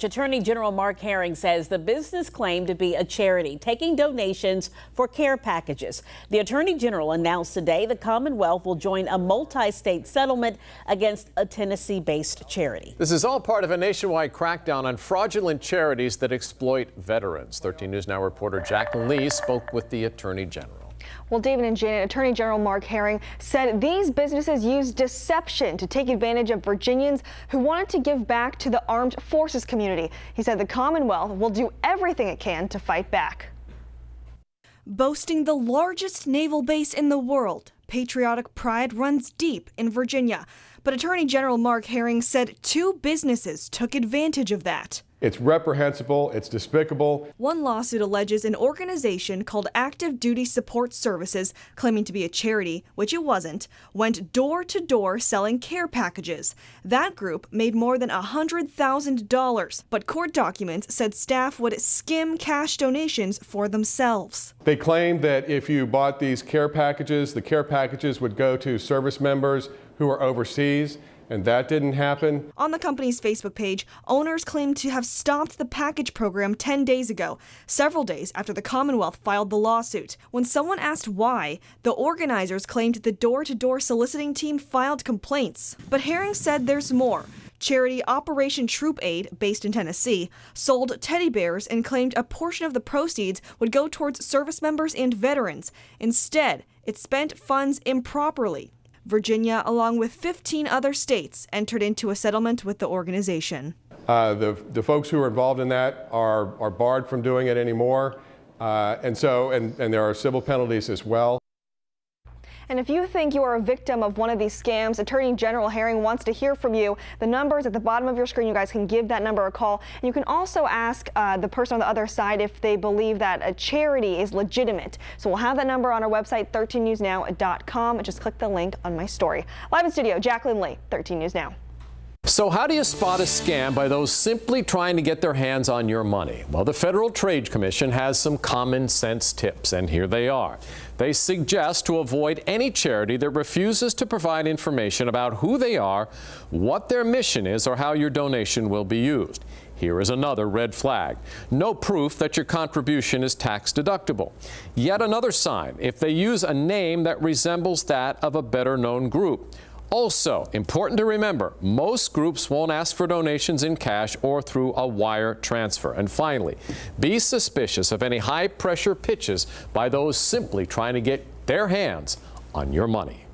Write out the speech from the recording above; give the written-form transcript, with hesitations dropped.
Attorney General Mark Herring says the business claimed to be a charity, taking donations for care packages. The Attorney General announced today the Commonwealth will join a multi-state settlement against a Tennessee-based charity. This is all part of a nationwide crackdown on fraudulent charities that exploit veterans. 13 News Now reporter Jacqueline Lee spoke with the Attorney General. Well, David and Janet, Attorney General Mark Herring said these businesses use deception to take advantage of Virginians who wanted to give back to the armed forces community. He said the Commonwealth will do everything it can to fight back. Boasting the largest naval base in the world, patriotic pride runs deep in Virginia. But Attorney General Mark Herring said two businesses took advantage of that. It's reprehensible, it's despicable. One lawsuit alleges an organization called Active Duty Support Services, claiming to be a charity, which it wasn't, went door to door selling care packages. That group made more than $100,000, but court documents said staff would skim cash donations for themselves. They claimed that if you bought these care packages, the care packages would go to service members who are overseas. And that didn't happen. On the company's Facebook page, owners claimed to have stopped the package program 10 days ago, several days after the Commonwealth filed the lawsuit. When someone asked why, the organizers claimed the door-to-door soliciting team filed complaints. But Herring said there's more. Charity Operation Troop Aid, based in Tennessee, sold teddy bears and claimed a portion of the proceeds would go towards service members and veterans. Instead, it spent funds improperly. Virginia, along with 15 other states, entered into a settlement with the organization. The folks who are involved in that are barred from doing it anymore, and there are civil penalties as well. And if you think you are a victim of one of these scams, Attorney General Herring wants to hear from you. The number's at the bottom of your screen. You guys can give that number a call. And you can also ask the person on the other side if they believe that a charity is legitimate. So we'll have that number on our website, 13newsnow.com. Just click the link on my story. Live in studio, Jacqueline Lee, 13 News Now. So how do you spot a scam by those simply trying to get their hands on your money? Well, the Federal Trade Commission has some common sense tips, and here they are. They suggest to avoid any charity that refuses to provide information about who they are, what their mission is, or how your donation will be used. Here is another red flag. No proof that your contribution is tax deductible. Yet another sign, if they use a name that resembles that of a better-known group. Also, important to remember, most groups won't ask for donations in cash or through a wire transfer. And finally, be suspicious of any high-pressure pitches by those simply trying to get their hands on your money.